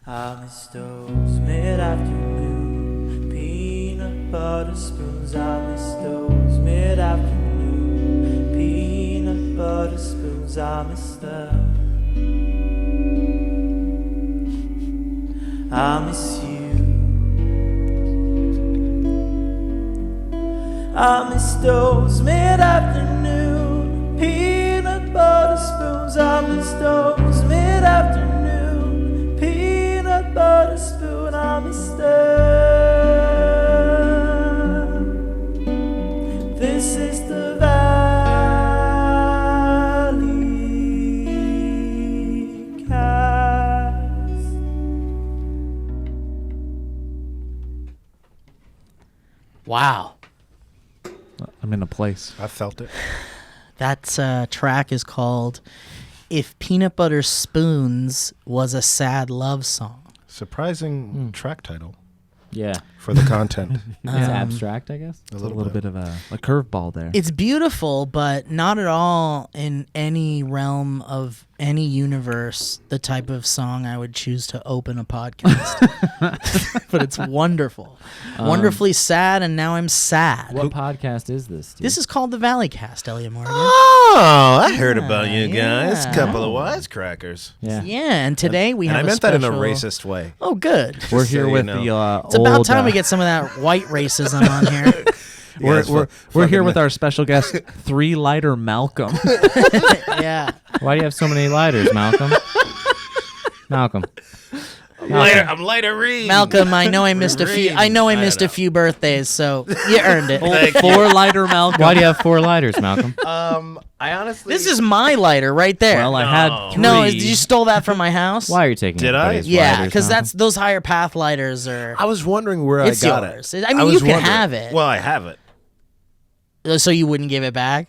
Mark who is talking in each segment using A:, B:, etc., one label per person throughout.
A: I miss those mid-afternoon peanut butter spoons. I miss those mid-afternoon peanut butter spoons. I miss them. I miss you. I miss those mid-afternoon peanut butter spoons. I miss those mid-afternoon peanut butter spoon. I miss them. This is the Valleycast.
B: Wow.
C: I'm in a place.
D: I felt it.
B: That track is called If Peanut Butter Spoons Was a Sad Love Song.
D: Surprising track title
E: Yeah.
D: for the content.
E: It's abstract, I guess.
D: A
C: A little bit of a curveball there.
B: It's beautiful, but not at all in any realm of any universe the type of song I would choose to open a podcast. But it's wonderful. Wonderfully sad, and now I'm sad.
E: What podcast is this, Steve?
B: This is called the Valleycast, Elliot Morgan.
D: Oh, I heard about you guys.
B: yeah.
D: Couple of wisecrackers.
E: Yeah.
B: Yeah, and today we
D: And
B: have
D: I
B: a
D: meant that in a
B: special-
D: racist way.
B: Oh, good.
C: We're
D: so
C: here
D: you
C: with
D: know.
C: the
B: It's about
C: old,
B: time we get some of that white racism on here.
C: We're
D: it's
C: we're
D: fucking
C: here with our special guest, 3-lighter Malcolm.
B: Yeah.
E: Why do you have so many lighters, Malcolm? Malcolm.
D: I'm lighter read.
B: Malcolm, I know I missed a few. I know I
D: don't
B: missed
D: know.
B: a few birthdays, so you earned it.
C: 4-lighter Malcolm.
E: Why do you have 4 lighters, Malcolm?
D: I honestly.
B: This is my lighter right there.
C: Well, I had 3.
B: no, you stole that from my house.
E: Why are you taking
D: Did I?
E: everybody's
B: Yeah,
E: lighters,
B: because
E: Malcolm?
B: that's those higher path lighters are.
D: I was wondering where
B: It's
D: I got
B: yours.
D: it.
B: I mean,
D: was
B: you can
D: wondering.
B: have it.
D: Well, I have it.
B: So you wouldn't give it back?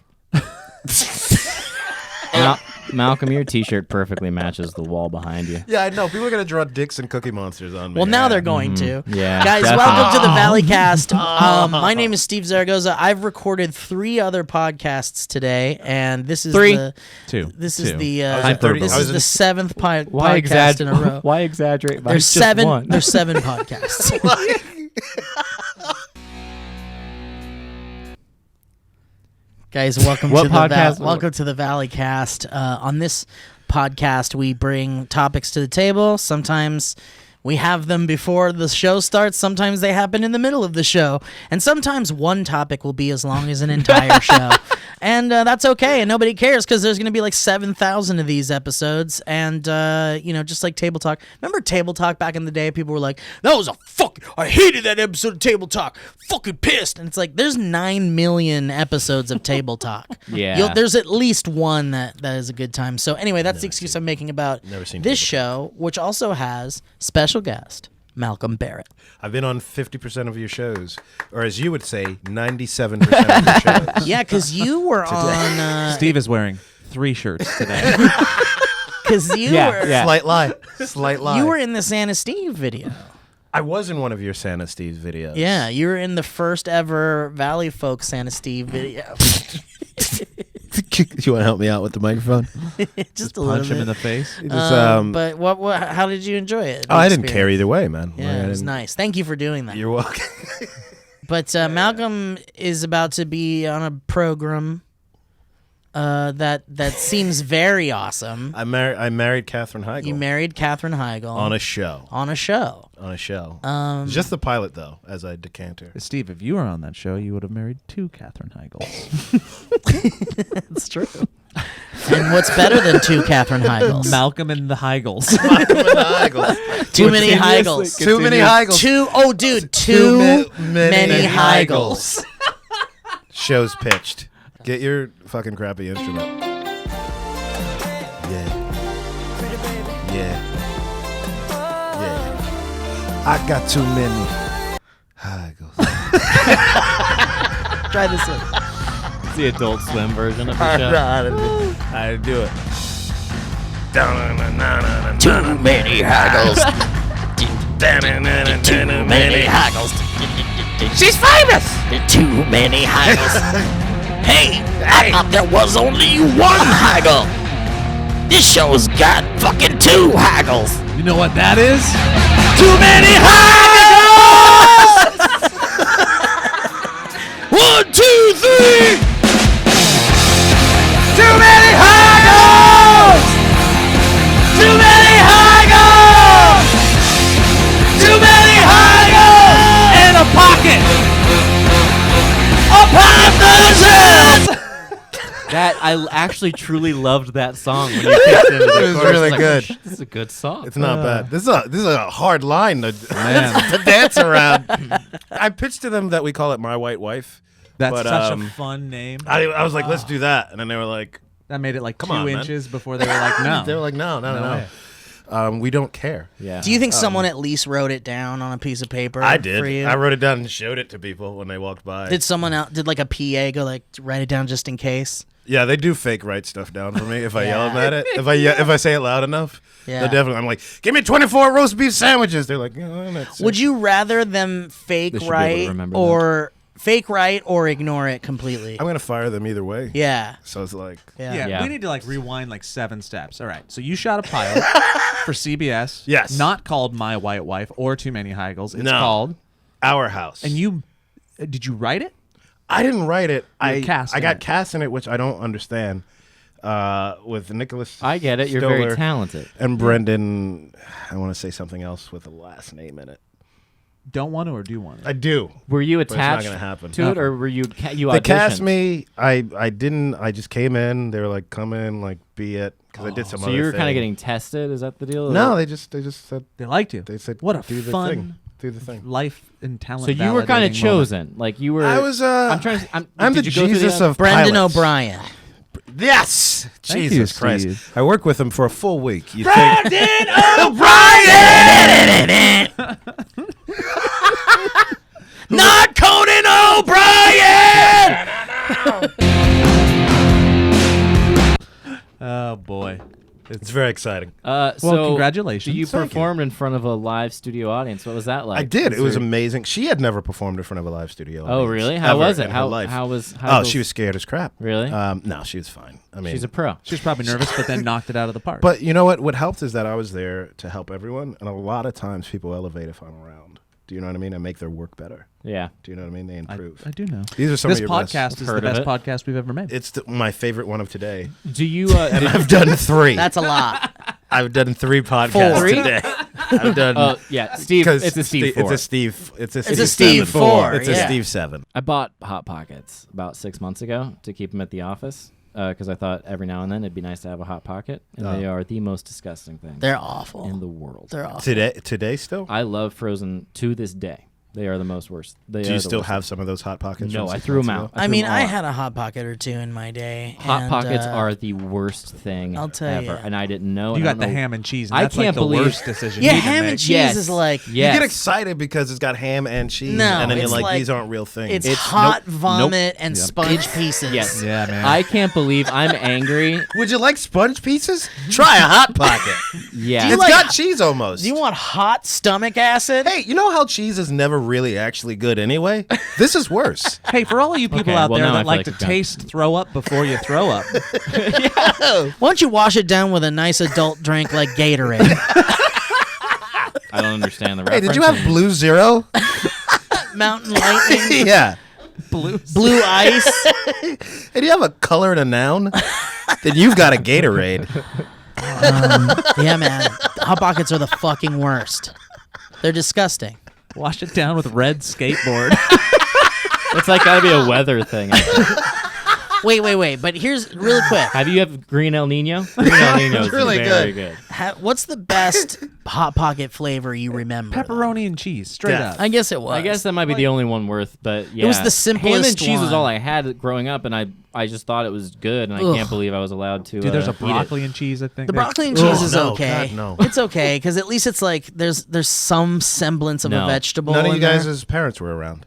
E: Malcolm, your T-shirt perfectly matches the wall behind you.
D: Yeah, I know. People are gonna draw dicks and Cookie Monsters on me.
B: Well, now they're going to.
E: Yeah,
B: Guys,
E: definitely.
B: welcome to the Valleycast. My name is Steve Zaragoza. I've recorded 3 other podcasts today, and this is
E: 3.
B: the
C: 2.
B: this is
C: 2.
B: the
C: Hyperbole.
B: this
D: I was
B: is
D: in-
B: the 7th
E: Why
B: podcast in a row.
E: Why exaggerate? by
B: There's
E: just
B: 7.
E: one?
B: There's 7 podcasts. Guys, welcome
E: What
B: to
E: podcast?
B: welcome to the Valleycast. On this podcast, we bring topics to the table. Sometimes we have them before the show starts. Sometimes they happen in the middle of the show, and sometimes one topic will be as long as an entire show. And that's okay, and nobody cares because there's going to be like 7,000 of these episodes. And, just like Table Talk. Remember Table Talk back in the day? People were like, that was I hated that episode of Table Talk. Fucking pissed. And it's like, there's 9 million episodes of Table Talk.
E: Yeah.
B: There's at least one that is a good time. So anyway, that's the excuse I'm making about
D: Never seen
B: this
D: Table
B: show, which also has special guest Malcolm Barrett.
D: I've been on 50% of your shows, or as you would say, 97% of your shows.
B: Yeah, because you were on...
C: Steve is wearing 3 shirts today.
B: Because you
E: Yeah,
B: were...
E: yeah.
D: Slight lie. Slight lie.
B: You were in the Santa Steve video.
D: I was in one of your Santa Steve's videos.
B: Yeah, you were in the first ever Valley Folk Santa Steve video.
D: You want to help me out with the microphone?
B: Just a little
C: Punch him in
B: bit.
C: the face.
B: But what? How did you enjoy it?
D: Oh,
B: the
D: I didn't care
B: experience?
D: either way, man.
B: Yeah,
D: Like,
B: it was nice. Thank you for doing that.
D: You're welcome.
B: But Malcolm is about to be on a program that seems very awesome.
D: I married Katherine Heigl.
B: You married Katherine Heigl
D: on a show.
B: on a show.
D: It's just the pilot, though, as I decanter.
C: Steve, if you were on that show, you would have married 2 Katherine Heigls.
B: That's true. And what's better than 2 Katherine Heigls?
C: Malcolm and the Heigls.
B: Too many Heigls.
D: Too many Heigls.
B: Too many Heigls.
D: Show's pitched. Get your fucking crappy instrument. Yeah. I got too many Heigls.
B: Try this one.
E: It's the Adult Swim version of the show.
D: I do it.
B: Too many Heigls. Too many Heigls. She's famous. Too many Heigls. Hey, I thought there was only 1 Heigl. This show's got fucking 2 Heigls.
F: You know what that is?
B: Too many HEIGLS! 1, 2, 3! Too many HEIGLS! Too many HEIGLS! Too many HEIGLS!
F: In a pocket.
B: Upon the
E: That I actually truly loved that song when you kicked into the
D: It was
E: chorus.
D: really
E: Like,
D: good.
E: "Shit, this is a good song.
D: It's not bad. This is a hard line to,
F: Man.
D: to dance around. I pitched to them that we call it My White Wife.
F: That's
D: But,
F: such a fun name.
D: I was like, let's do that, and then they were like,
F: That made it like
D: Come
F: 2
D: on, man.
F: inches before they were like, no.
D: they were like, no.
F: way.
D: We don't care.
E: Yeah.
B: Do you think someone at least wrote it down on a piece of paper?
D: I did.
B: For you?
D: I wrote it down and showed it to people when they walked by.
B: Did someone out? Did like a PA go like write it down just in case?
D: Yeah, they do fake write stuff down for me if I yell
B: Yeah.
D: them at it. If I say it loud enough,
B: Yeah.
D: they'll definitely. I'm like, give me 24 roast beef sandwiches. They're like, that's
B: Would you rather them fake
E: They should be able to
B: write
E: remember
B: or ignore it completely?
D: I'm gonna fire them either way.
B: Yeah.
D: So it's like,
B: Yeah.
F: Yeah, we need to like rewind like 7 steps. All right, so you shot a pilot for CBS.
D: Yes.
F: Not called My White Wife or Too Many HEIGLS. It's
D: No.
F: called.
D: Our House.
F: And you, did you write it?
D: I didn't write it. I
F: cast in
D: got
F: it.
D: cast in it, which I don't understand. With Nicholas.
E: I get it. You're
D: Stoller
E: very talented.
D: And Brendan. I want to say something else with a last name in it.
F: Don't want to or do want to?
D: I do.
E: Were you
D: it's not
E: attached
D: gonna happen.
E: to it, or were you you
D: They
E: auditioned?
D: cast me. I didn't. I just came in. They were like, "Come in, like, be it," because I did some.
E: So
D: other
E: you were
D: thing.
E: kind of getting tested. Is that the deal?
D: No, they just said.
F: They liked you.
D: They said,
F: What a
D: do the
F: fun
D: thing. Do the thing.
F: life and talent.
E: So you were kind of
F: validating
E: chosen. Like you were.
D: I was.
E: I'm trying to.
D: I'm the
E: did you go through
D: Jesus
E: the,
D: of
B: Brendan
D: pilots.
B: O'Brien.
D: Yes.
F: Thank
D: Jesus
F: you,
D: Christ.
F: Steve.
D: I worked with him for a full week. You think?
B: Brendan O'Brien! Not Conan O'Brien!
F: Oh boy.
D: It's very exciting.
E: so
F: congratulations.
E: So you
D: Thank you.
E: performed in front of a live studio audience. What was that like?
D: I did. It was
E: there-
D: amazing. She had never performed in front of a live studio.
E: Oh,
D: audience
E: really? How
D: ever
E: was it?
D: in her
E: How
D: life.
E: how was?
D: Oh,
E: How
D: she was scared as crap.
E: Really?
D: No, she was fine. I mean,
E: She's a pro.
F: She was probably nervous, but then knocked it out of the park.
D: But you know what? What helped is that I was there to help everyone, and a lot of times people elevate if I'm around. Do you know what I mean? I make their work better.
E: Yeah.
D: Do you know what I mean? They improve.
F: I do know.
D: These are some
F: This
D: of your
F: podcast is the
E: Heard of
F: best
E: it.
F: podcast we've ever made.
D: It's my favorite one of today,
E: Do you?
D: and I've done 3.
B: That's a lot.
D: I've done 3 podcasts
B: 4.
D: today. I've done.
E: Oh yeah, Steve.
D: 'cause
E: It's a Steve. 4.
D: It's a Steve. It's a
B: It's a
D: Steve
B: Steve
D: 7.
B: 4,
D: It's a
B: yeah.
D: Steve 7.
E: I bought Hot Pockets about 6 months ago to keep them at the office because I thought every now and then it'd be nice to have a Hot Pocket, and they are the most disgusting thing
B: They're awful.
E: in the world.
B: They're awful.
D: Today still.
E: I love frozen to this day. They are the most worst. They
D: Do
E: are
D: you
E: the
D: still
E: worst.
D: have some of those hot pockets?
E: No,
D: from
E: I
D: 6
E: threw them
D: months
E: out.
D: ago?
B: I
E: threw
B: mean,
E: them
B: I
E: all out.
B: had a hot pocket or two in my day.
E: Hot
B: and,
E: Pockets are the worst thing
B: I'll tell
E: ever,
B: ya.
E: and I didn't know.
F: you
E: and I
F: got the
E: don't know-
F: ham and cheese. And
E: I
F: that's like
E: can't
F: the
E: believe-
F: worst decision.
B: Yeah,
F: you can
B: ham
F: make.
B: and cheese
E: Yes.
B: is like
D: You
E: Yes.
D: get excited because it's got ham and cheese,
B: No,
D: and then you're
B: it's
D: like,
B: like-
D: these aren't real things.
B: it's
E: It's-
B: hot
E: nope.
B: vomit and
F: Yep.
B: sponge pieces.
E: Yes.
F: Yeah, man.
E: I can't believe I'm angry.
D: Would you like sponge pieces? Try a hot pocket.
E: Yeah.
B: you
D: It's
B: like-
D: got cheese almost.
B: Do you want hot stomach acid?
D: Hey, you know how cheese is never really actually good anyway? This is worse.
F: Hey, for all of you people
E: Okay,
F: out
E: well,
F: there
E: now I
F: that
E: feel
F: like
E: like
F: to
E: you've done-
F: taste throw up before you throw up,
B: Why don't you wash it down with a nice adult drink like Gatorade?
E: I don't understand the
D: Hey,
E: reference.
D: did you have Blue Zero?
B: Mountain lightning,
D: Yeah.
F: blue.
B: blue ice.
D: Hey, do you have a color and a noun? Then you've got a Gatorade.
B: Yeah, man. Hot pockets are the fucking worst. They're disgusting.
F: Wash it down with red skateboard.
E: It's like gotta be a weather thing. I think.
B: Wait. But here's really quick.
E: Have you have green El Nino? Green El Nino is
D: really
E: very good.
B: What's the best hot pocket flavor you remember?
F: Pepperoni and cheese, straight
D: Death.
F: up.
B: I guess it was.
E: I guess that might be the only one worth, but yeah.
B: was the simplest
E: Ham and cheese was
B: one.
E: all I had growing up, and I just thought it was good, and I
B: Ugh.
E: can't believe I was allowed to.
F: Dude, there's a
E: eat it.
F: broccoli and cheese, I think.
B: The
F: There-
B: broccoli and cheese
D: Ugh,
B: is
D: no,
B: okay.
D: God, no.
B: It's okay because at least it's like there's some semblance of
E: No.
B: a vegetable.
D: None of you
B: in there.
D: guys' as parents were around.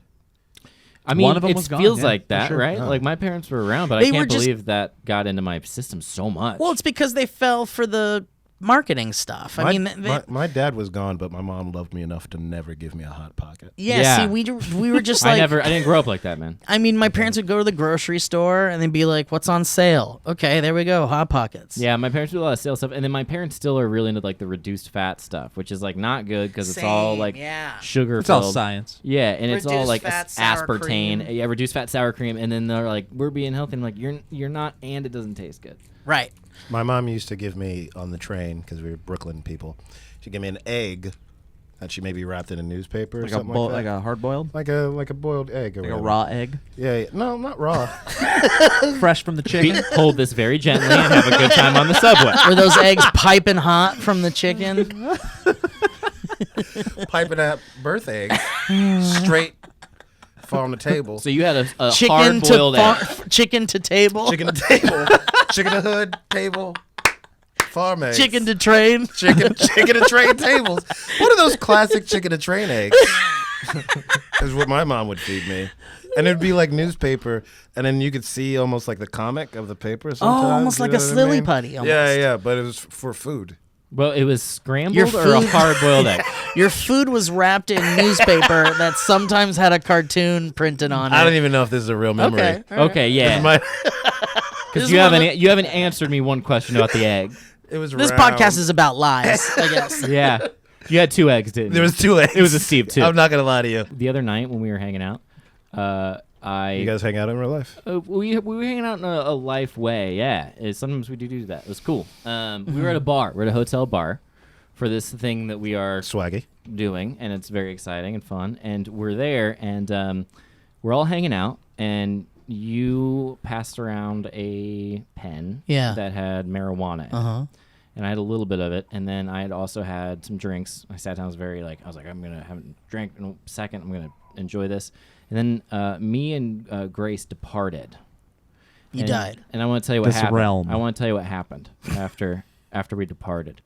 E: I mean,
F: One of them
E: it
F: was gone,
E: feels
F: yeah,
E: like
F: for
E: that,
F: sure.
E: right?
D: Oh.
E: Like my parents were around, but
B: They
E: I
B: were
E: can't
B: just-
E: believe that got into my system so much.
B: Well, it's because they fell for the marketing stuff. I mean,
D: my dad was gone, but my mom loved me enough to never give me a Hot Pocket.
B: yeah. See, we were just like
E: I didn't grow up like that, man.
B: I mean, my parents would go to the grocery store and they'd be like, "What's on sale?" Okay, there we go, Hot Pockets.
E: Yeah, my parents do a lot of sales stuff, and then my parents still are really into like the reduced fat stuff, which is like not good because it's all like sugar.
F: It's all science.
E: Yeah, and it's all
B: Reduced
E: like
B: fat, sour
E: aspartame.
B: cream.
E: Yeah, reduced fat sour cream, and then they're like, "We're being healthy." I'm like, "You're not," and it doesn't taste good.
B: Right.
D: My mom used to give me on the train because we were Brooklyn people. She'd give me an egg that she maybe wrapped in a newspaper or
C: Like
D: something
C: like a hard boiled,
D: like a boiled egg or
C: like a
D: whatever.
C: raw egg,
D: Yeah, no, not raw.
C: fresh from the chicken.
E: Hold this very gently and have a good time on the subway.
B: Were those eggs piping hot from the chicken?
D: Piping out birth eggs straight on the table.
E: So you had a
B: Chicken
E: hard-boiled egg.
B: chicken to table.
D: Chicken to table, chicken to hood table, farm eggs.
B: Chicken to train.
D: chicken to train tables. What are those classic chicken to train eggs? Is what my mom would feed me. And it'd be like newspaper, and then you could see almost like the comic of the paper sometimes.
B: almost
D: you
B: like
D: know
B: a
D: what I
B: Slilly
D: mean?
B: Putty,
D: Yeah,
B: almost.
E: Oh,
D: but it was for food.
E: Well, it was scrambled
B: Your
E: or a
B: food-
E: hard-boiled egg.
B: Your food was wrapped in newspaper that sometimes had a cartoon printed on it.
D: I don't even know if this is a real memory.
B: Okay. all right.
E: Okay, yeah.
D: My-
E: Because
B: This
E: you
B: is one of
E: haven't answered me one question about the egg.
D: it was
B: This
D: round.
B: podcast is about lies, I guess.
E: Yeah, you had 2 eggs, didn't you?
D: There was 2 eggs.
E: It was a Steve too.
D: I'm not gonna lie to you.
E: The other night when we were hanging out,
D: You guys hang out in real life?
E: we were hanging out in a life way. Yeah, sometimes we do that. It was cool. We were at a bar. We're at a hotel bar for this thing that we are
D: Swaggy.
E: doing, and it's very exciting and fun. And we're there, and we're all hanging out, and you passed around a pen that had marijuana in it. And I had a little bit of it, and then I had also had some drinks. I sat down, I was like, I'm going to have a drink in a second. I'm going to enjoy this. And then me and Grace departed.
B: You died.
E: And I want to tell you what
C: This
E: happened.
C: realm.
E: I want to tell you what happened after we departed.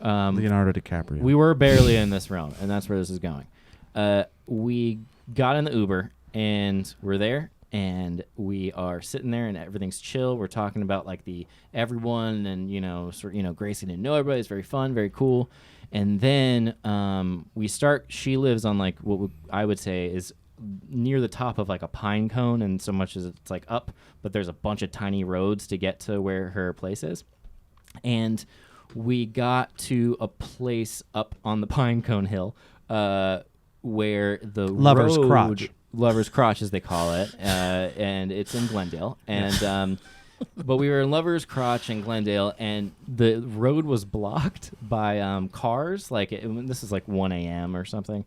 C: Leonardo DiCaprio.
E: We were barely in this realm, and that's where this is going. We got in the Uber, and we're there, and we are sitting there, and everything's chill. We're talking about like the everyone, and Gracie didn't know everybody. It's very fun, very cool. And then we start. She lives on like what I would say is near the top of like a pine cone, and so much as it's like up, but there's a bunch of tiny roads to get to where her place is. And we got to a place up on the pine cone hill where the
C: Lover's
E: road,
C: Crotch.
E: Lover's Crotch as they call it, and it's in Glendale. And but we were in Lover's Crotch in Glendale, and the road was blocked by cars. Like this is like 1 a.m. or something.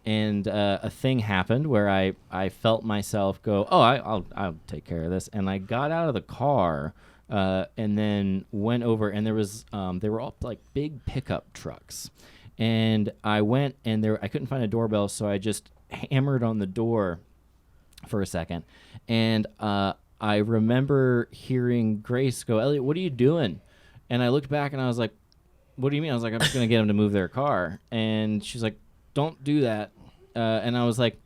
E: And a thing happened where I felt myself go, I'll take care of this. And I got out of the car and then went over, and there was they were all like big pickup trucks. And I went, and I couldn't find a doorbell, so I just hammered on the door for a second. And I remember hearing Grace go, "Elliot, what are you doing?" And I looked back, and I was like, "What do you mean?" I was like, "I'm just going to get them to move their car." And she's like, "Don't do that." And I was like,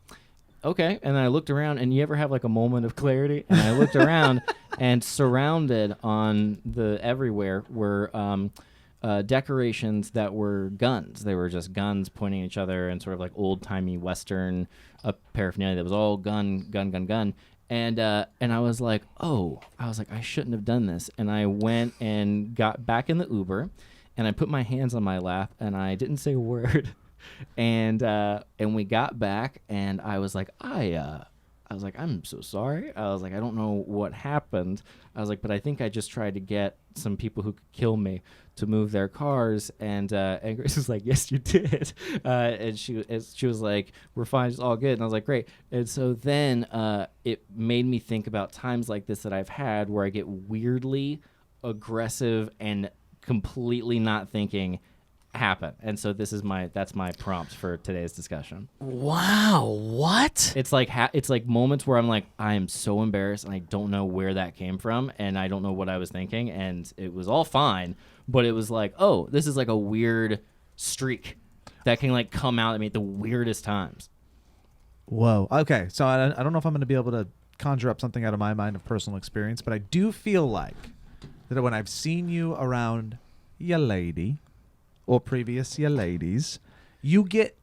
E: okay. And then I looked around, and you ever have like a moment of clarity? And I looked around, and surrounded on the everywhere were decorations that were guns. They were just guns pointing at each other, and sort of like old-timey Western paraphernalia that was all gun. And I was like, I shouldn't have done this. And I went and got back in the Uber, and I put my hands on my lap, and I didn't say a word. And we got back, and I was like, I'm so sorry. I was like, I don't know what happened. I was like, but I think I just tried to get some people who could kill me to move their cars. And Grace was like, yes, you did. And she was like, we're fine, it's all good. And I was like, great. And so then it made me think about times like this that I've had where I get weirdly aggressive and completely not thinking happen. And so that's my prompt for today's discussion.
B: Wow, what?
E: It's like it's like moments where I'm like, I am so embarrassed, and I don't know where that came from, and I don't know what I was thinking, and it was all fine, but it was like, oh, this is like a weird streak that can like come out at me at the weirdest times.
C: Whoa. Okay, so I don't know if I'm going to be able to conjure up something out of my mind of personal experience, but I do feel like that when I've seen you around ya lady or previous ya ladies, you get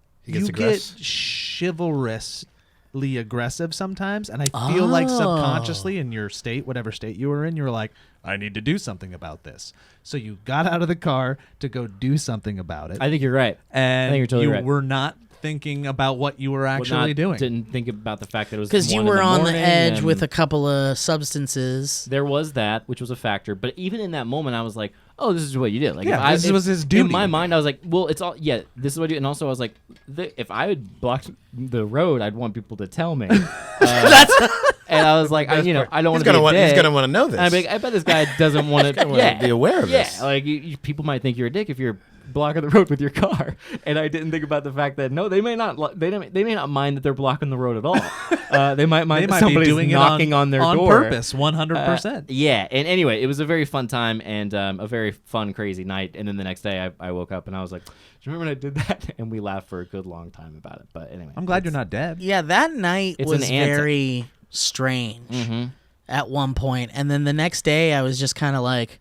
C: chivalrously aggressive sometimes, and I feel like subconsciously in your state, whatever state you were in, you were like, I need to do something about this. So you got out of the car to go do something about it.
E: I think you're right.
C: And
E: I think you're totally
C: you
E: right.
C: were not thinking about what you were actually doing.
E: Didn't think about the fact that it was
B: Because you
E: 1 in
B: were on the
E: morning
B: edge
E: and
B: with a couple of substances.
E: There was that, which was a factor. But even in that moment, I was like, "Oh, this is what you did." Like,
C: Yeah, this was his duty.
E: In my mind, I was like, "Well, it's all yeah. This is what I do." And also, I was like, "If I had blocked the road, I'd want people to tell me." And I was like, I don't want to be a dick.
D: He's gonna want to know this.
E: And I'm like, I bet this guy doesn't want to
D: be aware of this.
E: Yeah, like people might think you're a dick if you're blocking the road with your car, and I didn't think about the fact that no, they may not mind that they're blocking the road at all. They might mind that somebody's
C: doing
E: knocking
C: it
E: on their
C: on
E: door
C: purpose, 100%.
E: Yeah, and anyway, it was a very fun time and a very fun, crazy night. And then the next day, I woke up and I was like, "Do you remember when I did that?" And we laughed for a good long time about it. But anyway,
C: I'm glad you're not dead.
B: Yeah, that night
E: It's
B: was
E: an answer.
B: very strange
E: Mhm.
B: at one point. And then the next day, I was just kind of like,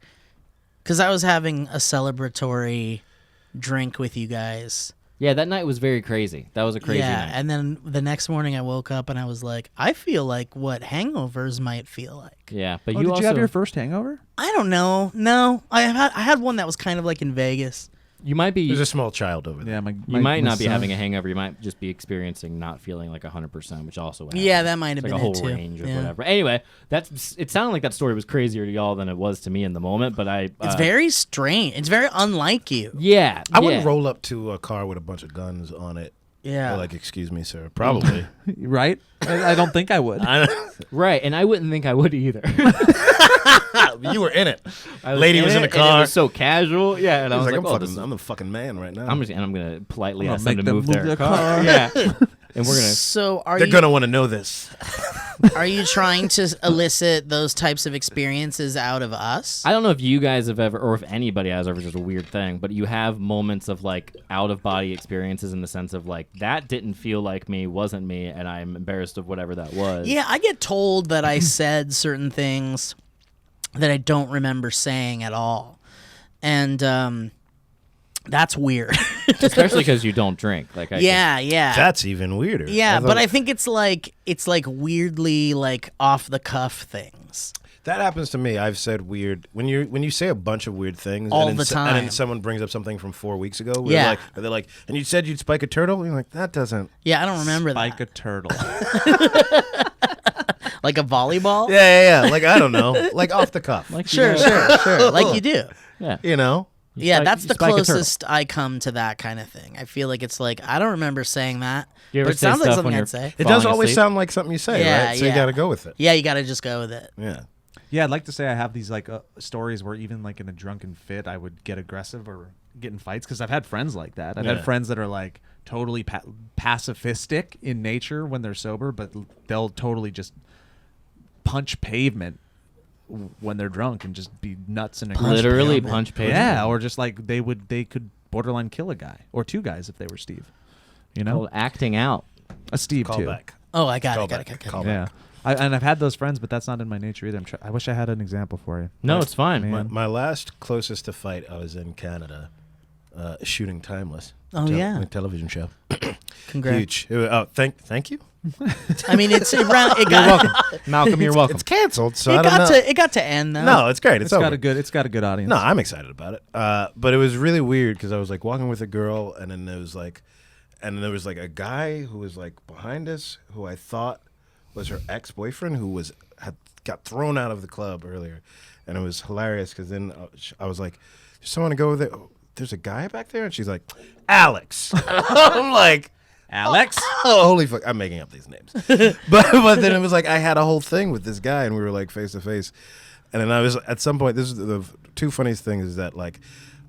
B: because I was having a celebratory drink with you guys.
E: Yeah, that night was very crazy. That was a crazy
B: Yeah,
E: night.
B: and then the next morning I woke up and I was like, I feel like what hangovers might feel like.
E: Yeah, but
C: Did you have your first hangover?
B: I don't know. No, I had one that was kind of like in Vegas.
E: You might be.
D: There's a small child over there.
C: Yeah,
E: You might not be having a hangover. You might just be experiencing not feeling like 100%, which also happens.
B: Yeah, that might have
E: It's like
B: been
E: a whole
B: it too.
E: range of
B: Yeah.
E: whatever. Anyway, it sounded like that story was crazier to y'all than it was to me in the moment. But
B: It's very strange. It's very unlike you.
E: yeah.
D: I wouldn't
E: yeah.
D: roll up to a car with a bunch of guns on it.
B: Yeah.
D: Or like, excuse me, sir. Probably.
C: Right? I don't think I would.
E: Right, and I wouldn't think I would either.
D: You were in it.
E: I was
D: Lady was in
E: it,
D: the
E: and it
D: car.
E: was so casual. Yeah, and I was like,
D: I'm,
E: oh, this is-
D: I'm the fucking man right now.
E: I'm gonna politely
C: I'm
E: ask
C: gonna
E: them to
C: make
E: move
C: them
E: their
C: move their
E: car.
C: car.
E: Yeah, and we're gonna.
B: So
D: They're gonna want to know this.
B: are you trying to elicit those types of experiences out of us?
E: I don't know if you guys have ever, or if anybody has ever, just a weird thing, but you have moments of like out of body experiences in the sense of like that didn't feel like me, wasn't me, and I'm embarrassed of whatever that was.
B: Yeah, I get told that I said certain things that I don't remember saying at all. And that's weird.
E: Especially because you don't drink. Like I
B: yeah.
D: That's even weirder.
B: Yeah,
D: thought-
B: but I think it's like weirdly like off the cuff things.
D: that happens to me. I've said weird when you say a bunch of weird things
B: All
D: and
B: the
D: and
B: time.
D: then someone brings up something from 4 weeks ago. Where
B: Yeah.
D: they're like, and you said you'd spike a turtle. You're like, that doesn't.
B: Yeah, I don't remember
C: Like
B: that.
C: a turtle.
B: Like a volleyball?
D: Yeah. Like I don't know. Like off the cuff.
E: Like
B: Sure. Like you do.
E: Yeah.
D: You know.
B: Yeah,
E: spike-
B: that's
E: you
B: the
E: spike a turtle.
B: closest I come to that kind of thing. I feel like it's like I don't remember saying that,
E: You ever
B: but it
E: say
B: sounds like
E: stuff
B: something
E: when
B: I'd say.
D: It does
E: Falling
D: always
E: asleep?
D: sound like something you say,
B: Yeah,
D: right? So you
B: yeah.
D: got to go with it.
B: Yeah, you got to just go with it.
D: Yeah.
C: Yeah, I'd like to say I have these like stories where even like in a drunken fit, I would get aggressive or get in fights because I've had friends like that. I've
D: Yeah.
C: had friends that are like totally pacifistic in nature when they're sober, but they'll totally just punch pavement when they're drunk and just be nuts and aggressive.
E: Literally punch pavement.
C: Yeah, or just like they could borderline kill a guy or two guys if they were Steve. You know,
E: Called acting out.
C: a Steve
D: Call
C: too.
D: back.
B: Oh, I got
D: Call
B: it. Got
D: back.
B: it.
D: Call
C: Yeah.
D: back.
C: And I've had those friends, but that's not in my nature either. I wish I had an example for you.
E: No, it's fine.
C: Man.
D: My last closest to fight, I was in Canada, shooting Timeless.
B: Oh, yeah.
D: a television show.
B: Congrats.
D: Huge. Oh, thank you.
B: I mean, it
E: You're
B: got
E: welcome, Malcolm. You're welcome.
D: It's canceled, so I
B: it
D: don't
B: got
D: know.
B: to it got to end though.
D: No, it's great. It's over.
C: It's got a good audience.
D: No, I'm excited about it. But it was really weird because I was like walking with a girl, and then there was like a guy who was like behind us who I thought was her ex-boyfriend who had got thrown out of the club earlier, and it was hilarious because then I was like, "There's someone to go with it. Oh, there's a guy back there," and she's like, "Alex." I'm like,
C: Alex.
D: "Oh, holy fuck!" I'm making up these names, but then it was like I had a whole thing with this guy, and we were like face to face, and then I was at some point. This is the two funniest things is that like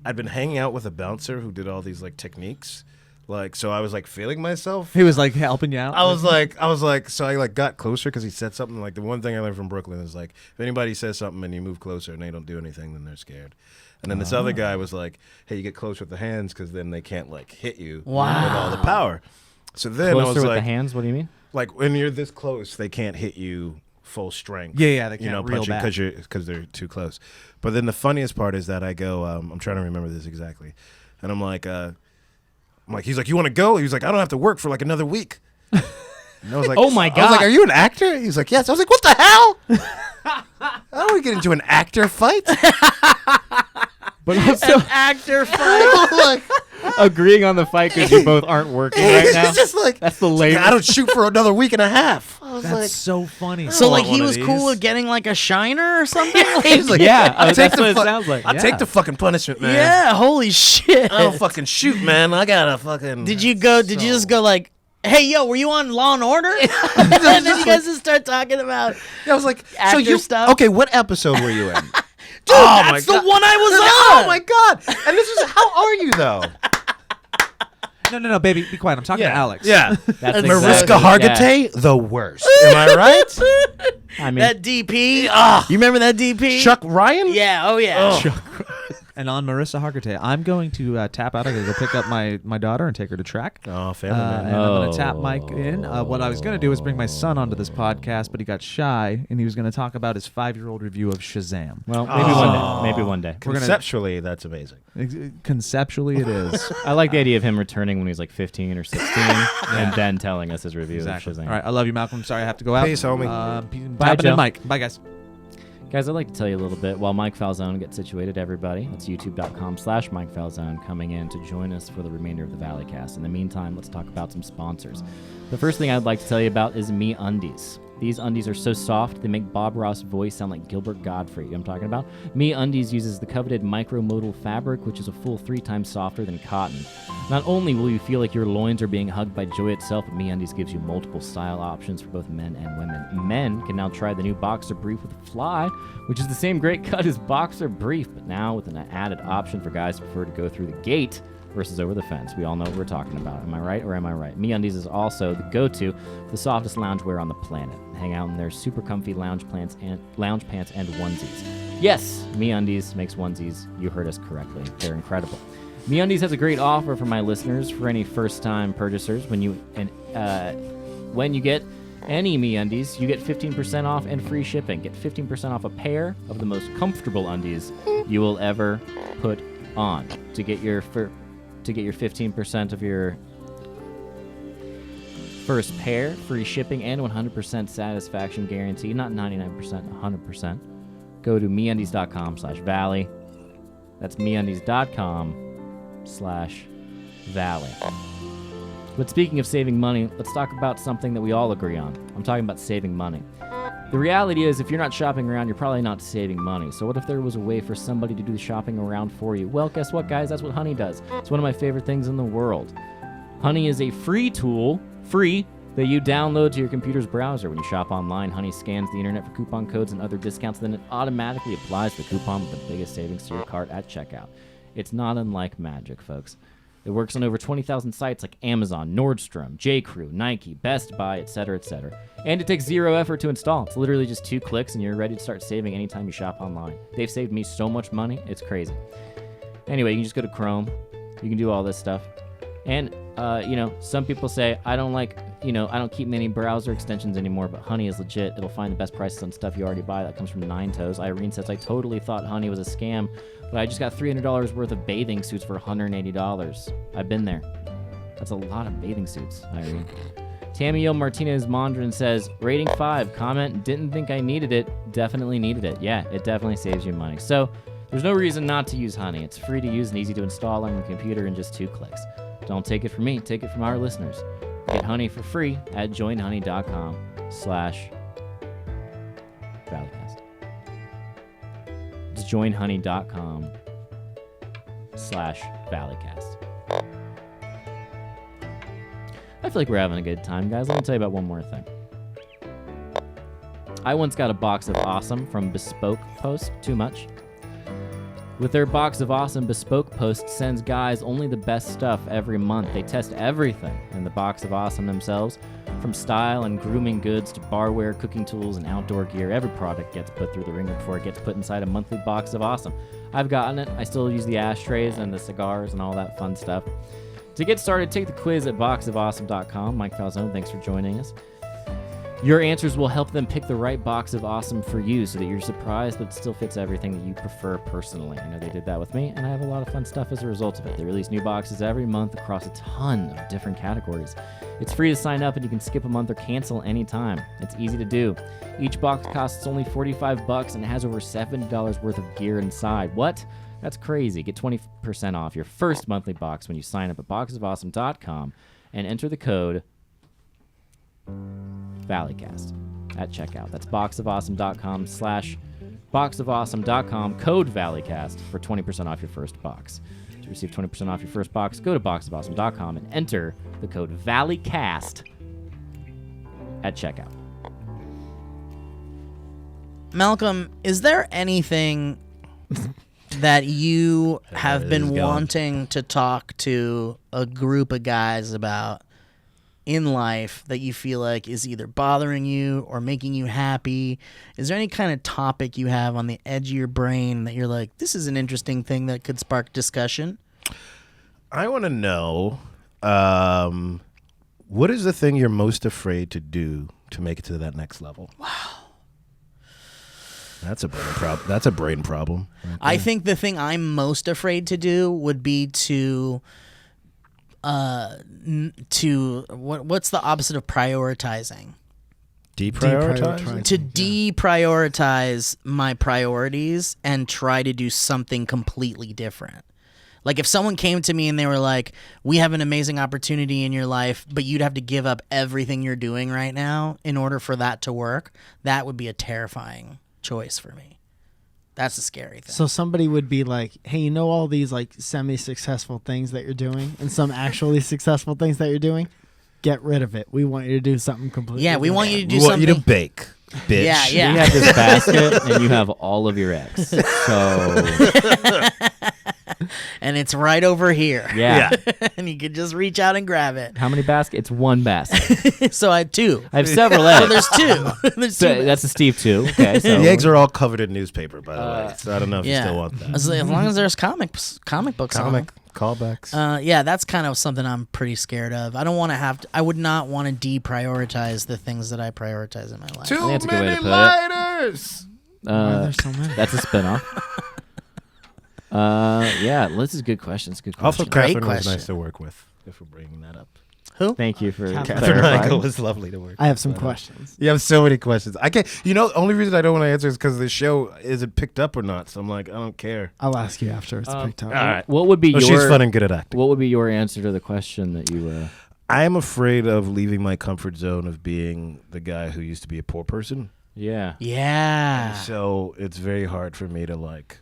D: I'd been hanging out with a bouncer who did all these like techniques. Like, so I was like feeling myself.
C: He was like helping you out.
D: I was like, so I like got closer because he said something. Like the one thing I learned from Brooklyn is like, if anybody says something and you move closer and they don't do anything, then they're scared. And then this other guy was like, hey, you get close with the hands because then they can't like hit you with all the power. So then I
E: Closer
D: was
E: with
D: like,
E: the hands. What do you mean?
D: like when you're this close, they can't hit you full strength.
F: Yeah, they can't reel
D: punching
F: back.
D: because they're too close. But then the funniest part is that I go, I'm trying to remember this exactly, and I'm like, he's like, you want to go? He was like, I don't have to work for like another week. And I was like,
E: Oh my
D: I was
E: God.
D: like, are you an actor? He's like, yes. I was like, what the hell? I don't want to get into an actor fight.
E: But also
B: Actor fight.
D: Like,
E: agreeing on the fight because you both aren't working right now.
D: it's just like,
E: That's the latest.
D: I don't shoot for another week and a half. I was
F: That's
D: like,
F: so funny.
B: So
F: I
B: like
F: want
B: he
F: one
B: was
F: of
B: cool
F: these.
B: with getting like a shiner or something.
D: he's like,
E: Yeah,
D: I'll
E: that's
D: take
E: what it
D: the
E: sounds like.
D: I'll take the fucking punishment, man.
B: Yeah, holy shit.
D: I don't fucking shoot, man. I gotta fucking.
B: Did you just go like, hey, yo, were you on Law and Order? And then you guys just start talking about,
D: I was like,
B: actor
D: so you
B: stuff?
D: Okay, what episode were you in?
B: dude,
D: Oh my
B: that's the
D: God.
B: one I was
D: Oh
B: on.
D: my god! And this is how are you though?
F: No, baby, be quiet. I'm talking to Alex.
D: Yeah,
E: That's
D: Mariska
E: exactly-
D: Hargitay, the worst. Am I right?
E: I mean,
B: That DP. You remember that DP?
D: Chuck Ryan?
B: Yeah, oh yeah.
F: And on Marissa Hargitay, I'm going to tap out. I'm going to go pick up my daughter and take her to track.
D: Oh, family
F: And
D: man.
F: I'm going to tap Mike in. What I was going to do was bring my son onto this podcast, but he got shy, and he was going to talk about his 5-year-old review of Shazam.
E: well, maybe one day. Maybe one day.
D: Conceptually, that's amazing.
F: Conceptually, it is.
E: I like the idea of him returning when he's like 15 or 16 and then telling us his review
F: Exactly.
E: of Shazam.
F: All right, I love you, Malcolm. Sorry, I have to go out.
D: Peace, homie.
E: Bye, Joe.
F: Mike. Bye, guys.
E: Guys, I'd like to tell you a little bit while Mike Falzone gets situated, everybody. It's youtube.com/Mike Falzone coming in to join us for the remainder of the Valleycast. In the meantime, let's talk about some sponsors. The first thing I'd like to tell you about is MeUndies. These undies are so soft, they make Bob Ross' voice sound like Gilbert Gottfried. You know what I'm talking about? MeUndies uses the coveted micromodal fabric, which is a full 3 times softer than cotton. Not only will you feel like your loins are being hugged by joy itself, but MeUndies gives you multiple style options for both men and women. Men can now try the new Boxer Brief with a fly, which is the same great cut as Boxer Brief, but now with an added option for guys who prefer to go through the gate versus over the fence. We all know what we're talking about. Am I right or am I right? MeUndies is also the go-to for the softest loungewear on the planet. Hang out in their super comfy lounge pants and onesies. Yes, MeUndies makes onesies. You heard us correctly. They're incredible. MeUndies has a great offer for my listeners for any first-time purchasers. When you get any MeUndies, you get 15% off and free shipping. Get 15% off a pair of the most comfortable undies you will ever put on. To get your 15% of your first pair, free shipping, and 100% satisfaction guarantee. Not 99%, 100%. Go to MeUndies.com/Valley. That's MeUndies.com/Valley. But speaking of saving money, let's talk about something that we all agree on. I'm talking about saving money. The reality is, if you're not shopping around, you're probably not saving money. So what if there was a way for somebody to do the shopping around for you? Well, guess what, guys? That's what Honey does. It's one of my favorite things in the world. Honey is a free tool, that you download to your computer's browser. When you shop online, Honey scans the internet for coupon codes and other discounts, then it automatically applies the coupon with the biggest savings to your cart at checkout. It's not unlike magic, folks. It works on over 20,000 sites like Amazon, Nordstrom, J.Crew, Nike, Best Buy, etc., etc. And it takes 0 effort to install. It's literally just 2 clicks and you're ready to start saving anytime you shop online. They've saved me so much money, it's crazy. Anyway, you can just go to Chrome. You can do all this stuff. And, some people say, I don't keep many browser extensions anymore, but Honey is legit. It'll find the best prices on stuff you already buy. That comes from Nine Toes. Irene says, I totally thought Honey was a scam, but I just got $300 worth of bathing suits for $180. I've been there. That's a lot of bathing suits, Irene. Tamiel Martinez Mondrin says, rating 5, comment, didn't think I needed it, definitely needed it. Yeah, it definitely saves you money. So there's no reason not to use Honey. It's free to use and easy to install on your computer in just 2 clicks. Don't take it from me, take it from our listeners. Get Honey for free at joinhoney.com/Valleycast. It's joinhoney.com/Valleycast. I feel like we're having a good time, guys. Let me tell you about one more thing. I once got a box of awesome from Bespoke Post. Too much? With their box of awesome, Bespoke Post sends guys only the best stuff every month. They test everything in the box of awesome themselves, from style and grooming goods to barware, cooking tools, and outdoor gear. Every product gets put through the ringer before it gets put inside a monthly box of awesome. I've gotten it. I still use the ashtrays and the cigars and all that fun stuff. To get started, take the quiz at boxofawesome.com. Mike Falzone, thanks for joining us. Your answers will help them pick the right box of awesome for you so that you're surprised but still fits everything that you prefer personally. I know they did that with me, and I have a lot of fun stuff as a result of it. They release new boxes every month across a ton of different categories. It's free to sign up, and you can skip a month or cancel anytime. It's easy to do. Each box costs only $45, and it has over $70 worth of gear inside. What? That's crazy. Get 20% off your first monthly box when you sign up at boxofawesome.com and enter the code Valleycast at checkout. That's boxofawesome.com/boxofawesome.com, code Valleycast for 20% off your first box. To receive 20% off your first box, go to boxofawesome.com and enter the code Valleycast at checkout.
B: Malcolm, is there anything that you have been wanting to talk to a group of guys about in life that you feel like is either bothering you or making you happy? Is there any kind of topic you have on the edge of your brain that you're like, this is an interesting thing that could spark discussion?
D: I want to know, what is the thing you're most afraid to do to make it to that next level? Wow. That's a brain problem. That's a brain problem. Right,
B: I think the thing I'm most afraid to do would be to what's the opposite of prioritizing?
D: Deprioritize?
B: To deprioritize my priorities and try to do something completely different. Like if someone came to me and they were like, we have an amazing opportunity in your life, but you'd have to give up everything you're doing right now in order for that to work, that would be a terrifying choice for me. That's a scary thing.
A: So somebody would be like, hey, you know all these like semi-successful things that you're doing and some actually successful things that you're doing? Get rid of it. We want you to do something completely
B: Yeah, we want you to do
D: We want
B: something.
D: you to bake, bitch.
B: Yeah, yeah.
E: You have this basket, and you have all of your eggs. So,
B: And it's right over here.
E: yeah.
B: And you could just reach out and grab it.
E: How many baskets? It's one basket.
B: So I had two.
E: I have several
B: So
E: eggs.
B: there's two. There's two.
E: That's a Steve too. Okay, so
D: The eggs are all covered in newspaper, by the way. So I don't know if you still want that.
B: As long as there's comic books on them.
D: Callbacks.
B: Yeah, that's kind of something I'm pretty scared of. I don't want to have to. I would not want to deprioritize the things that I prioritize in my life.
D: Too
E: that's a good way
D: many
E: to put it.
D: lighters.
A: Why are there so many?
E: That's a spinoff. Yeah, this is a good question. It's a good
D: Also,
E: question.
B: Great
D: Catherine was
B: question.
D: nice to work with, if we're bringing that up.
E: Thank you for
A: Catherine
D: Catherine
E: clarifying.
D: Michael was lovely to work
A: I have
D: with.
A: some questions.
D: You have so many questions. I can't. You know, the only reason I don't want to answer is because the show isn't picked up or not. So I'm like, I don't care.
A: I'll ask you after it's picked up.
D: All right.
E: What would be
D: Oh,
E: your?
D: she's fun and good at acting.
E: What would be your answer to the question that you?
D: I am afraid of leaving my comfort zone of being the guy who used to be a poor person.
E: Yeah.
B: Yeah.
D: So it's very hard for me to like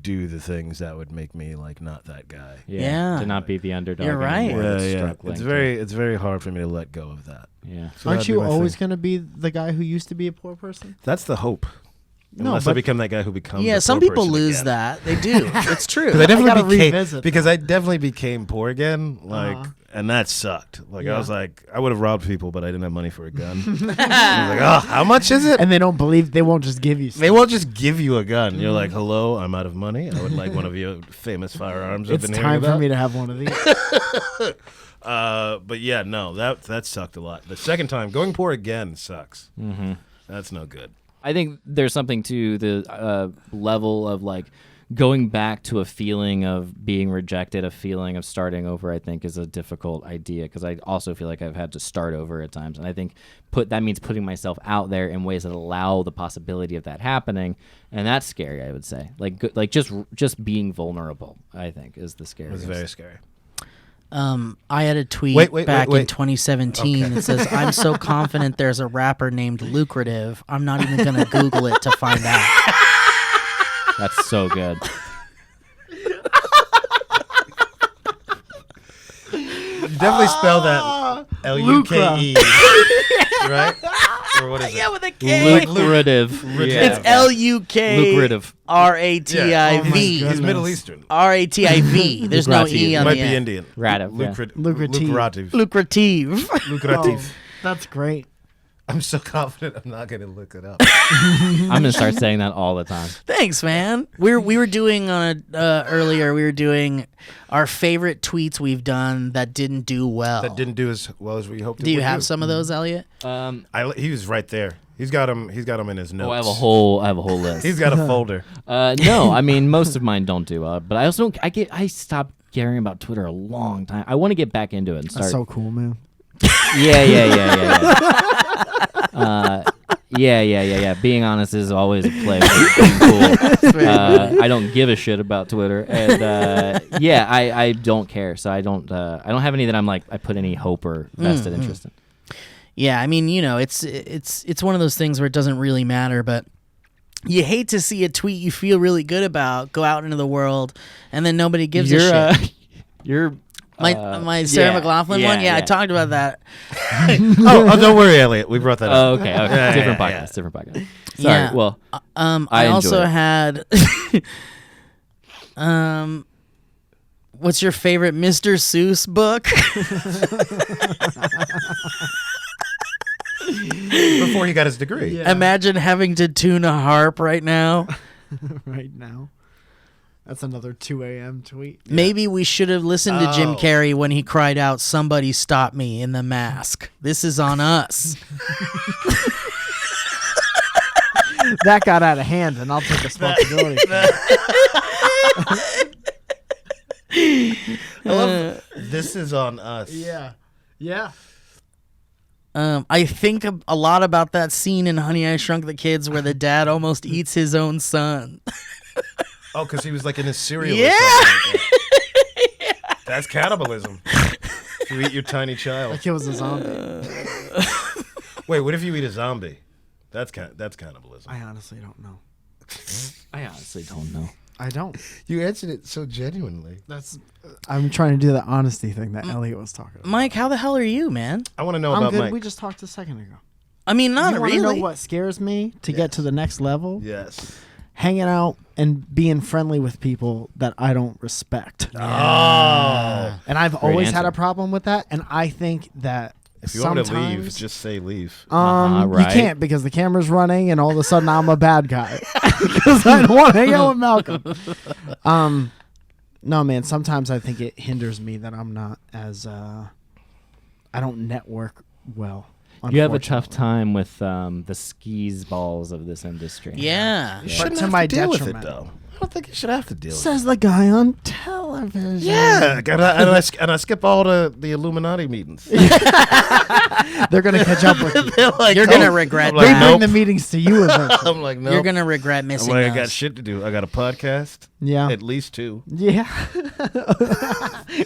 D: do the things that would make me like not that guy.
B: Yeah.
E: To not be the underdog.
B: You're right.
E: anymore that's
D: Yeah.
E: struggling
D: It's very hard for me to let go of that.
E: Yeah.
D: So
A: Aren't
D: that'd be
A: you
D: my
A: always
D: thing.
A: going to be the guy who used to be a poor person?
D: That's the hope.
A: No,
D: Unless I
A: but-
D: become that guy who becomes.
B: Yeah,
D: a
B: some
D: poor
B: people
D: person
B: lose
D: again.
B: that. They do. It's true.
D: Because I
A: gotta
D: definitely became
A: revisit
D: because I definitely became poor again. Like,
A: Uh-huh.
D: and that sucked. Like,
A: Yeah.
D: I was like, I would have robbed people, but I didn't have money for a gun. I was like, oh, how much is it?
A: And they don't believe they won't just give you stuff.
D: They won't just give you a gun. You're like, hello, I'm out of money. I would like one of your famous firearms. I've
A: It's
D: been
A: time
D: hearing
A: for
D: about.
A: me to have one of these.
D: But yeah, no, that sucked a lot. The second time, going poor again sucks.
E: Mm-hmm.
D: That's no good.
E: I think there's something to the level of like going back to a feeling of being rejected, a feeling of starting over. I think is a difficult idea because I also feel like I've had to start over at times, and I think that means putting myself out there in ways that allow the possibility of that happening, and that's scary. I would say, like just being vulnerable. I think is the
D: It
E: scariest.
D: was very scary.
B: I had a tweet
D: Wait,
B: back in
D: wait.
B: 2017 that says, I'm so confident there's a rapper named Lucrative, I'm not even going to Google it to find out.
E: That's so good.
D: You definitely spell that Luke-E, right? Or what is it?
B: Yeah, with a K.
E: Lucrative.
B: It's
E: Lucrative.
B: L-U-K-R-A-T-I-V.
A: Yeah.
D: He's Middle Eastern.
B: R-A-T-I-V. There's no
E: Lucrative.
B: E on
D: Might
B: the
D: be
B: end.
D: Indian.
E: Rative, yeah.
D: Lucrative.
A: Lucrative.
D: Lucrative.
B: Lucrative.
D: Lucrative.
A: That's great.
D: I'm so confident I'm not going to look it up.
E: I'm gonna start saying that all the time.
B: Thanks, man. We were doing earlier. We were doing our favorite tweets we've done that didn't do well.
D: That didn't do as well as we hoped.
B: Do you have some of those, Elliot?
D: He was right there. He's got him in his notes.
E: Oh, I have a whole list.
D: He's got a folder.
E: No, I mean most of mine don't do well, but I also don't. I stopped caring about Twitter a long time. I want to get back into it and start.
A: That's so cool, man.
E: Yeah. Yeah. Being honest is always a play. Cool. I don't give a shit about Twitter, and I don't care. So I don't have any that I'm like I put any hope or vested interest in.
B: Yeah, I mean, it's one of those things where it doesn't really matter, but you hate to see a tweet you feel really good about go out into the world, and then nobody gives a shit. My Sarah McLachlan one? Yeah, I talked about that.
D: oh, don't worry, Elliot. We brought that up.
E: Oh, okay. Different podcast. Sorry.
B: Yeah.
E: Well,
B: I also
E: enjoyed it.
B: had what's your favorite Mr. Seuss book?
D: Before he got his degree.
A: Yeah.
B: Imagine having to tune a harp right now.
A: Right now. That's another 2 a.m. tweet.
B: Maybe we should have listened to Jim
D: Oh.
B: Carrey when he cried out, "Somebody stop me," in The Mask. This is on us.
A: That got out of hand, and I'll take responsibility for it.
D: I love this is on us.
A: Yeah. Yeah.
B: I think a lot about that scene in Honey, I Shrunk the Kids where the dad almost eats his own son.
D: Oh, because he was like in his cereal.
B: Yeah.
D: Or something. That's cannibalism. If you eat your tiny child.
A: Like it was a zombie.
D: Wait, what if you eat a zombie? That's cannibalism.
A: I honestly don't know.
E: I honestly don't know.
A: I don't.
D: You answered it so genuinely.
A: I'm trying to do the honesty thing that Elliot was talking about.
B: Mike, how the hell are you, man?
D: I want to know
A: I'm
D: about
A: good.
D: Mike.
A: We just talked a second ago.
B: I mean, not
A: you wanna
B: really.
A: know what scares me to get to the next level?
D: Yes.
A: Hanging out and being friendly with people that I don't respect.
D: Oh.
A: And I've always had
E: answer.
A: a problem with that. And I think that
D: If you want me to leave,
A: sometimes-
D: just say leave.
E: Right.
A: You can't because the camera's running and all of a sudden I'm a bad guy because I don't want to hang out with Malcolm. No, man. Sometimes I think it hinders me that I'm not as I don't network well.
E: You have a tough
A: unfortunately.
E: time with the skis balls of this industry.
B: Yeah.
D: You
A: But
D: shouldn't
A: to
D: have
A: my
D: to deal with it,
A: detriment.
D: though. I don't think you should have to deal with it.
A: Says the guy on television.
D: Yeah, and I skip all the Illuminati meetings.
A: They're gonna catch up with you.
B: You're going to regret
D: I'm like,
A: They
B: that.
A: bring
D: nope.
A: the meetings to you eventually.
D: I'm like, no.
B: You're going to regret
D: I'm
B: missing
D: like,
B: those.
D: I got shit to do. I got a podcast.
A: Yeah.
D: At least 2.
A: Yeah.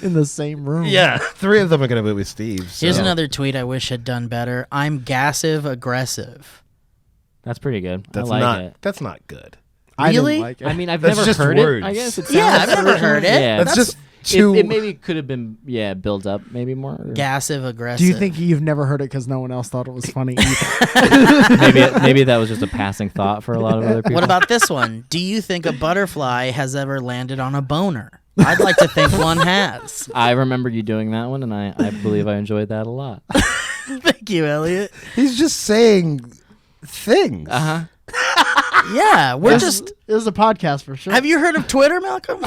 A: In the same room.
D: Yeah, 3 of them are gonna be with Steve. So.
B: Here's another tweet I wish had done better. I'm gassive aggressive.
E: That's pretty good.
D: That's
E: I like
D: not.
E: it.
D: That's not good.
A: I didn't
B: Really?
A: like it.
E: I mean, I've
D: That's
E: never
D: just
E: heard
D: words.
E: it. I guess it
B: Yeah,
E: sounds
B: I've never heard it.
E: Yeah,
D: That's just too.
E: It maybe could have been built up maybe more. or-
B: Gassive aggressive.
A: Do you think you've never heard it because no one else thought it was funny either?
E: maybe that was just a passing thought for a lot of other people.
B: What about this one? Do you think a butterfly has ever landed on a boner? I'd like to think one has.
E: I remember you doing that one, and I believe I enjoyed that a lot.
B: Thank you, Elliot.
D: He's just saying things.
E: Uh huh.
B: Yeah, we're
A: This
B: just.
A: is- It was a podcast for sure.
B: Have you heard of Twitter, Malcolm?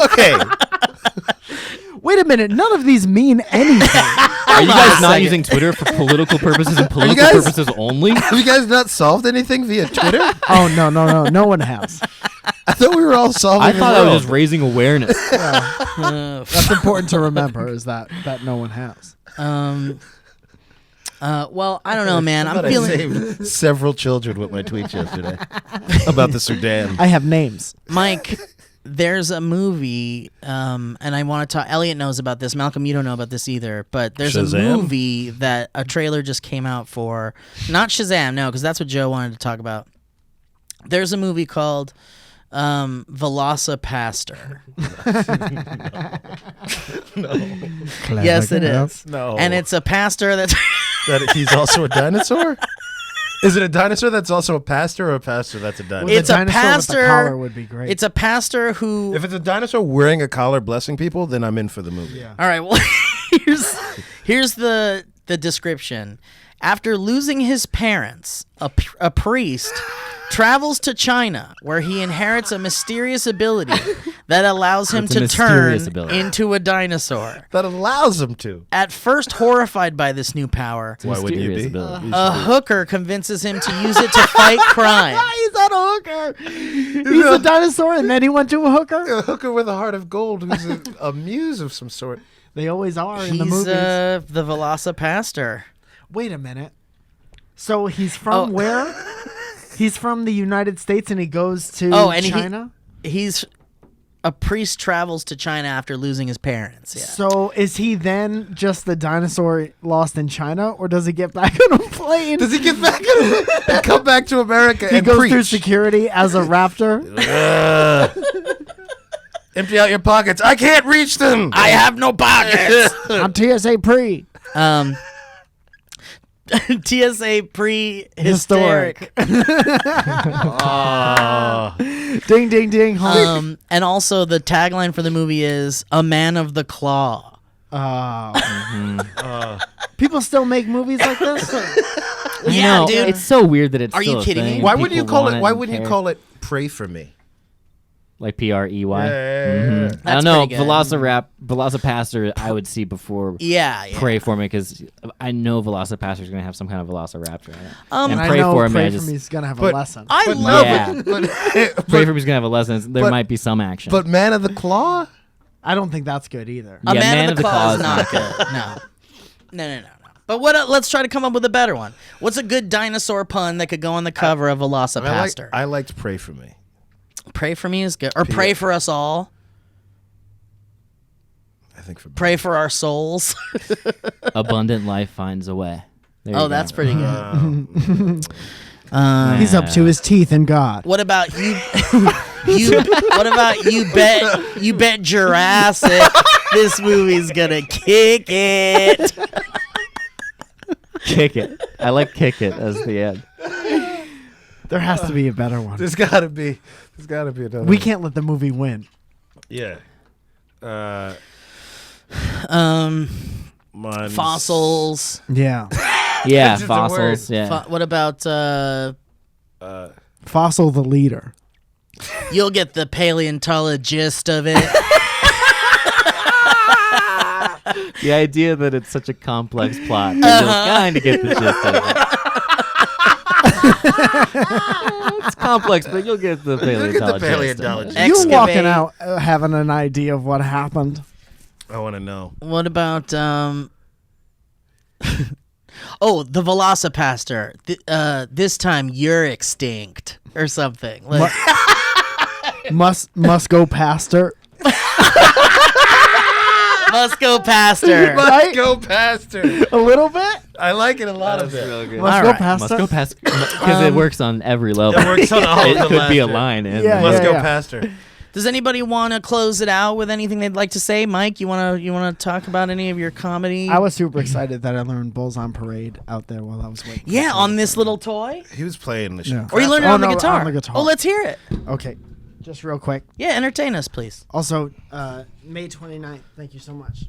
D: Okay.
A: Wait a minute. None of these mean anything.
E: Are you guys not using Twitter for political purposes and political
D: guys-
E: purposes only?
D: Have you guys not solved anything via Twitter?
A: Oh no one has.
D: I thought we were all solving.
E: I
D: the
E: thought I was
D: world.
E: just raising awareness.
A: That's important to remember is that no one has.
B: Well, I don't know, man.
D: I
B: I'm
D: thought I
B: feeling.
D: saved several children with my tweets yesterday about the Sudan.
A: I have names.
B: Mike, there's a movie, and I want to talk. Elliot knows about this. Malcolm, you don't know about this either. But there's a
D: Shazam?
B: movie that a trailer just came out for. Not Shazam, no, because that's what Joe wanted to talk about. There's a movie called Velocipastor. Yes, it is.
D: No.
B: And it's a pastor that's.
D: that he's also a dinosaur? Is it a dinosaur that's also a pastor or a pastor that's a dinosaur?
B: It's
A: the
B: a
A: dinosaur with the
B: pastor-
A: collar would be great.
B: It's a pastor who.
D: If it's a dinosaur wearing a collar blessing people, then I'm in for the movie.
A: yeah.
B: All right. Well, here's the description. After losing his parents, a priest travels to China, where he inherits a mysterious ability that allows him
E: It's a
B: to turn
E: mysterious ability.
B: into a dinosaur.
D: That allows him to.
B: At first horrified by this new power,
D: Why wouldn't you
E: Mysterious
D: be?
E: ability.
B: a hooker convinces him to use it to fight crime.
A: He's not a hooker. He's a dinosaur, and then he went to a hooker.
D: A hooker with a heart of gold who's a muse of some sort.
A: They always are in the
B: He's
A: movies.
B: the Velocipastor.
A: Wait a minute. So he's from
B: Oh.
A: where? He's from the United States, and he goes to
B: And
A: China.
B: He's a priest travels to China after losing his parents. Yeah.
A: So is he then just the dinosaur lost in China, or does he get back on a plane?
D: Does he get back and come back to America
A: he
D: and
A: goes
D: preach?
A: through security as a raptor?
D: Empty out your pockets. I can't reach them.
B: I have no pockets.
A: I'm TSA pre.
B: TSA pre-hysteric.
A: Ding, ding, ding. Honk.
B: And also the tagline for the movie is "A Man of the Claw."
A: People still make movies like this?
B: Yeah,
E: No,
B: dude.
E: it's so weird that it's
B: Are you
E: still a
B: kidding me?
E: thing.
D: Why wouldn't you
E: People
D: call
E: want
D: it? Why
E: and
D: wouldn't you
E: care.
D: call it "Pray for Me"?
E: Like Prey?
D: Yeah.
E: I
B: That's
E: don't know.
B: pretty good.
E: Velocipastor, I would see before
B: Yeah.
E: Pray for Me, because I know Velocipastor is going to have some kind of Velociraptor in it.
B: Um,
E: and
A: And
E: Pray
A: I know
E: for Me,
A: Pray
E: I
A: for
E: just
A: Me is going to have
D: but-
A: a lesson.
B: I
D: But
B: love
E: Yeah.
B: it.
E: Pray for Me is going to have a lesson. There
D: but-
E: might be some action.
D: But Man of the Claw?
A: I don't think that's good either.
B: A
E: Yeah,
B: Man of the Claw is
E: is
B: not
E: not
B: good. No. But what? Let's try to come up with a better one. What's a good dinosaur pun that could go on the cover of Velocipastor?
D: I liked Pray for Me.
B: Pray for me is good, or pray for us all.
D: I think for
B: Pray for our souls.
E: Abundant life finds a way. There you
B: Oh,
E: go.
B: that's pretty good.
A: He's up to his teeth in God.
B: What about you? What about you bet Jurassic this movie's gonna kick it.
E: Kick it. I like kick it as the end.
A: There has to be a better one.
D: There's gotta be another.
A: We
D: one.
A: can't let the movie win.
D: Yeah. Mine's-
B: Fossils.
A: Yeah.
E: Yeah,
D: That's just a
E: fossils.
D: word.
E: Yeah.
B: What about
A: Fossil the leader.
B: you'll get the paleontologist of it.
E: The idea that it's such a complex plot that you'll kind of get the gist of it. It's complex, but you'll get the paleontologist.
D: paleontologist.
A: You
B: Excavate.
A: walking out having an idea of what happened.
D: I want to know.
B: What about oh, the Velocipastor. This time you're extinct or something. Like,
A: Must go past her.
B: must go past her.
A: Right?
D: Go past her.
A: A little bit?
D: I like it a lot of it.
E: Real good.
A: Must
B: All
A: go
B: right.
A: past
E: Must
A: her.
E: go past because it works on every level.
D: It works on all
E: It
D: of the
E: could be a
D: laughter.
E: line. In
A: Yeah,
D: Must
A: yeah,
D: go
A: yeah.
D: past her.
B: Does anybody want to close it out with anything they'd like to say? Mike, you wanna talk about any of your comedy?
A: I was super excited that I learned Bulls on Parade out there while I was waiting.
B: yeah, on this little toy.
D: He was playing the shit.
A: Yeah.
B: Or you learned it
A: Oh,
B: on the
A: no,
B: guitar.
A: on the guitar.
B: Oh, let's hear it.
A: Okay, just real quick.
B: Yeah, entertain us, please.
A: Also, May 29th. Thank you so much.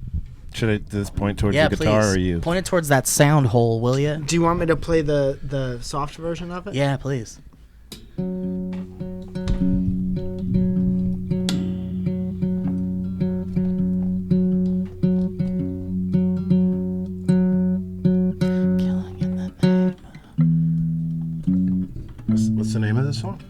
D: Should I do this point towards
B: Yeah,
D: the guitar
B: please.
D: or you?
B: Point it towards that sound hole, will you?
A: Do you want me to play the soft version of it?
B: Yeah, please.
D: What's the name of this song?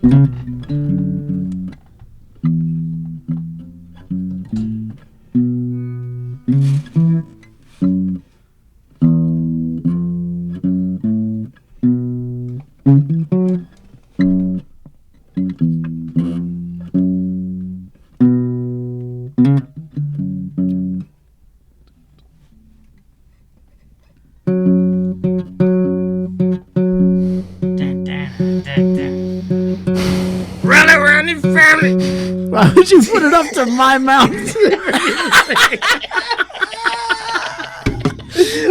A: Why would you put it up to my mouth?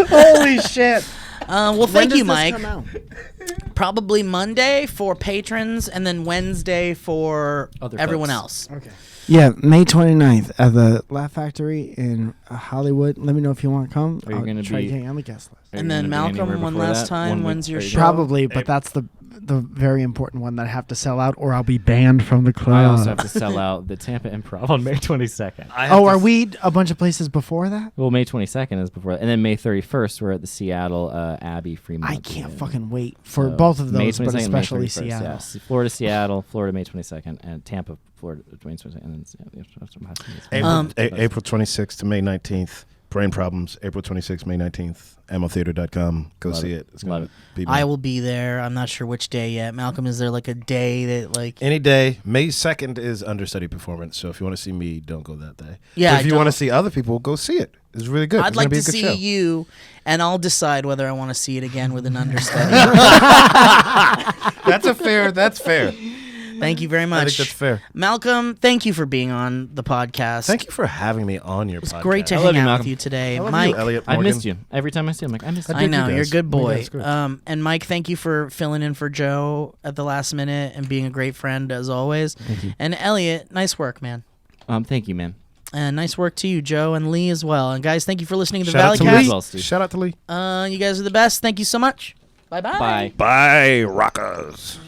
A: Holy shit!
B: Well,
A: When
B: thank
A: does
B: you,
A: this
B: Mike.
A: come out?
B: Probably Monday for patrons, and then Wednesday for
E: Other
B: everyone
E: folks.
B: else.
A: Okay. Yeah, May 29th at the Laugh Factory in Hollywood. Let me know if you want to come.
E: Are you
A: I'll
E: gonna
A: try
E: be-
A: getting on the guest list.
E: Are
B: And
E: you
B: then
E: gonna be
B: Malcolm,
E: anywhere
B: one
E: before
B: last
E: that?
B: time.
E: week-
B: When's your
E: are you-
B: show?
A: Probably, but that's the very important one that I have to sell out, or I'll be banned from the club.
E: I also have to sell out the Tampa Improv on May 22nd.
A: Are we a bunch of places before that?
E: Well, May 22nd is before, and then May 31st we're at the Seattle Abbey Fremont.
A: I can't
E: Theater.
A: fucking wait for
E: So,
A: both of
E: May
A: those, but
E: 22nd, May
A: especially
E: 31st,
A: Seattle.
E: Yes. Florida, Seattle, Florida, May 22nd, and Tampa, Florida, May 22nd, and then
D: April 26th to May 19th. Brain Problems, April 26th, May 19th. AmmoTheater.com. Go
E: Love
D: see
E: it.
D: it. It's
E: Love
D: gonna
E: it.
D: be.
B: I will be there. I'm not sure which day yet. Malcolm, is there like a day that like?
D: Any day. May 2nd is understudy performance. So if you want to see me, don't go that day.
B: Yeah,
D: But
B: I
D: if you want to
B: don't.
D: see other people, go see it. It's really good.
B: I'd
D: It's
B: like
D: gonna be
B: to
D: a good
B: see
D: show.
B: you, and I'll decide whether I want to see it again with an understudy.
D: That's fair.
B: Thank you very much.
D: I think that's fair.
B: Malcolm, thank you for being on the podcast.
D: Thank you for having me on your
B: It was
D: podcast.
B: great to
E: I
B: hang
E: love you,
B: out with
E: Malcolm.
B: you today.
D: I love
B: Mike,
D: you, Elliot
E: I
D: Morgan.
E: missed you. Every time I see you, I'm like, I missed you.
B: I know,
D: you
B: you're a
D: guys.
B: good
D: You
B: boy.
D: guys, good.
B: And Mike, thank you for filling in for Joe at the last minute and being a great friend as always.
A: Thank you.
B: And Elliot, nice work, man.
E: Thank you, man.
B: And nice work to you, Joe and Lee as well. And guys, thank you for listening to the
D: Shout out to
B: Valleycast.
D: Lee.
E: Well, Steve.
D: Shout out to Lee.
B: You guys are the best. Thank you so much. Bye-bye.
E: Bye.
D: Bye, rockers.